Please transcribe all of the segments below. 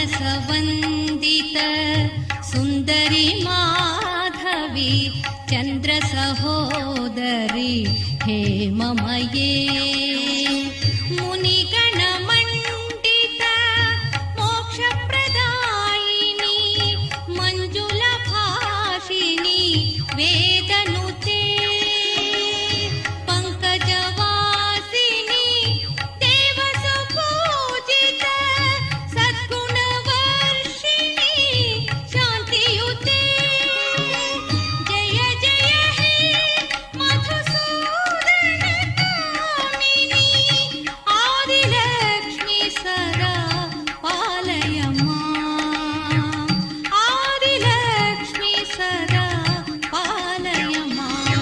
मानसवन्दित सुन्दरी माधवी चन्द्रसहोदरी हेममये मुनिगणमण्डित मोक्षप्रदायिनी मञ्जुलभाषिणी वेदनुते पङ्कजवासिनी देवसुपूजित सद्गुणवर्षिणी शान्तियुते जय जय हे मधुसूदनकामिनी आदिलक्ष्मी सदा पालय माम् आदिलक्ष्मी सदा पालय माम्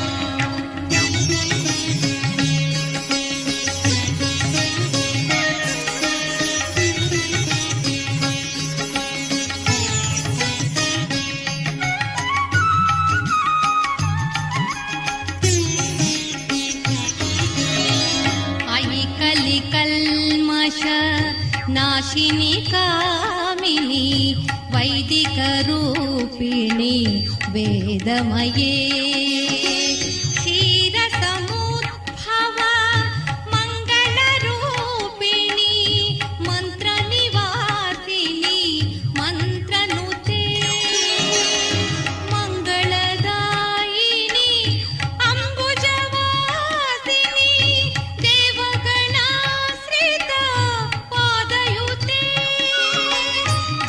अयि कलिकल्मष नाशिनी कामिनी वैदिकरूपिणी वेदमये क्षीरसमुद्भव मङ्गलरूपिणी मन्त्रनिवासिनी मन्त्रनुते मङ्गलदायिनी अम्बुजवासिनी देवगणाश्रित पादयुते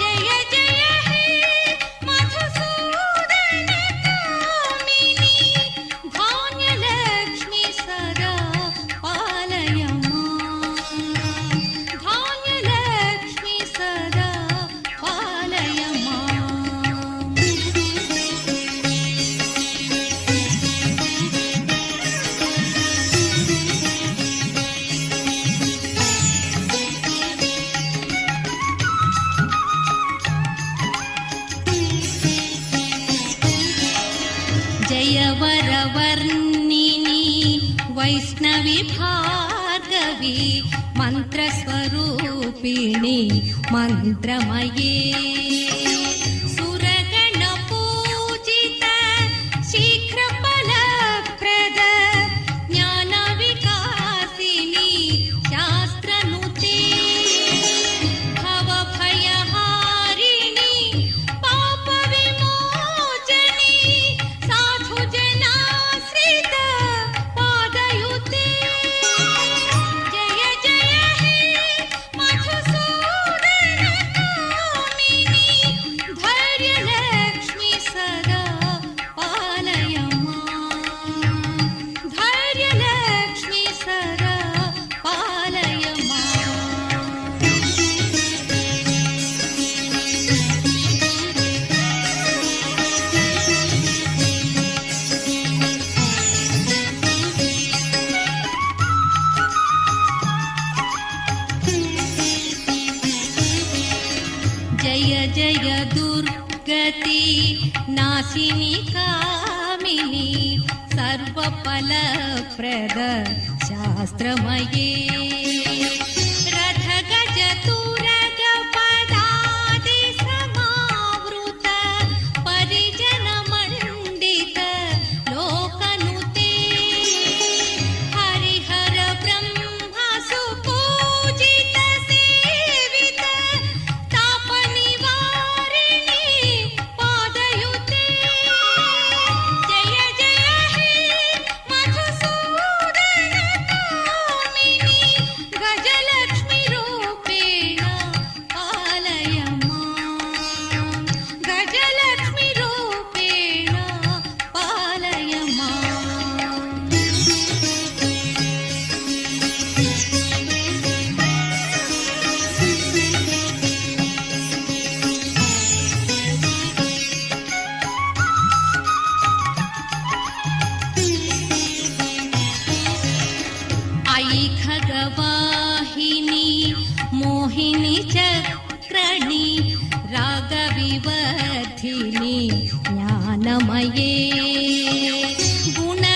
जय जय हे मधुसूदनकामिनी धान्यलक्ष्मी सदा पालय माम् धान्यलक्ष्मी सदा पालय माम् जय वरवर्णिनी वैष्णवी भार्गवी मन्त्रस्वरूपिणी मन्त्रमये सुरगणपूजित शीघ्रफलप्रद ज्ञानविकासिनी शास्त्रनुते भवभयहारिणी पापविमोचनी साधुजनाश्रित पादयुते जय जय हे मधुसूदनकामिनी धैर्यलक्ष्मी सदा पालय माम् धैर्यलक्ष्मी सदा पालय माम् जय जय दुर्गति नाशिनी कामिनी सर्वफलप्रद शास्त्रमये रथगजतुरगपदादि समावृत परिजनमण्डित लोकनुते हरिहर ब्रह्म सुपूजित सेवित तापनिवारिणी पादयुते जय जय हे मधुसूदनकामिनी गजलक्ष्मी रूपेण पालय माम् गजलक्ष्मी रूपेण पालय माम् अयि खगवाहिनी मोहिनी चक्रणी रागविवर्धिनी ज्ञानमये गुणगणवारिधि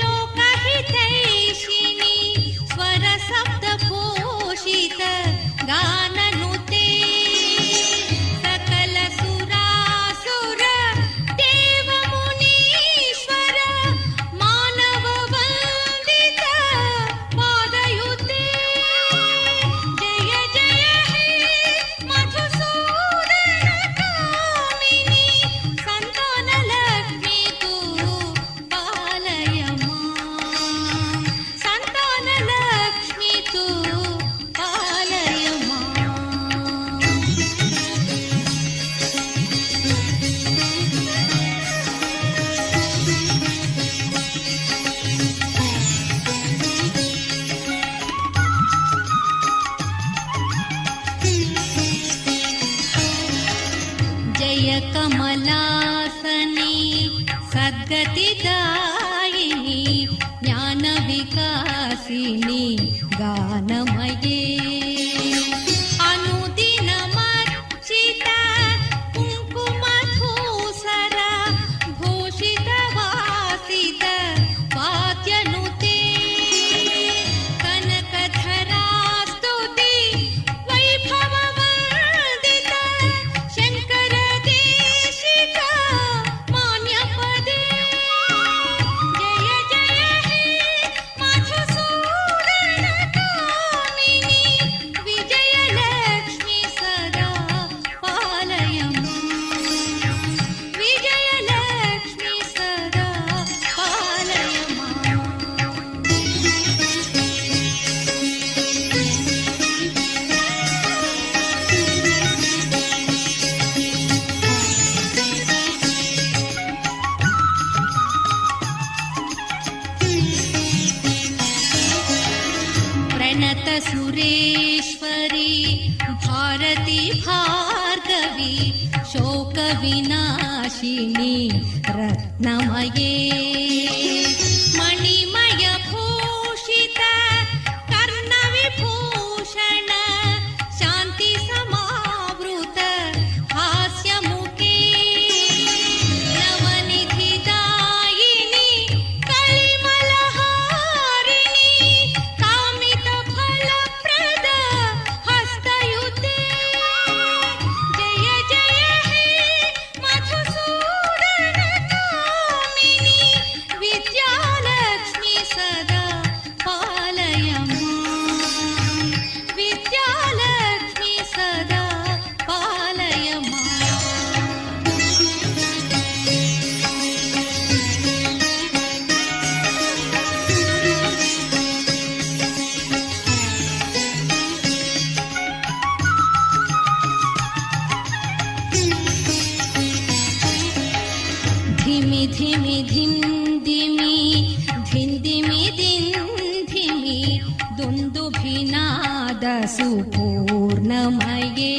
लोकहितैषिणी स्वरशब्दभूषित गा कमलासनी सद्गतिदायिनी ज्ञानविकासिनी गानमये अनुदिनमर्चित कुङ्कुमधूसर भूषितवासित वाद्यनुते कनकधरा स्तुति वैभववर्धित शङ्कर देशिक मान्यपदे जय जय हे मधुसूदन कामिनि विजयलक्ष्मी सदा पालय विजयलक्ष्मी सदा पालय प्रणत सुरेश्वरी भारती भार्गवी शोक विनाशिनी रत्नमये मणिमय भूषित कर्णविभूषण शान्ति समावृत हास्यमुखे नवनिधिदायिनी कलिमलहारिणी कामितफलप्रद हस्तयुते जय जय हे मधुसूदन कामिनि विद्यालक्ष्मी सदा पालय विद्यालक्ष्मी सदा पालय धिमि धिमि धिं दिमि धिन्दिमि दिं धिमि दुन्दुभिनाद सुपूर्णमये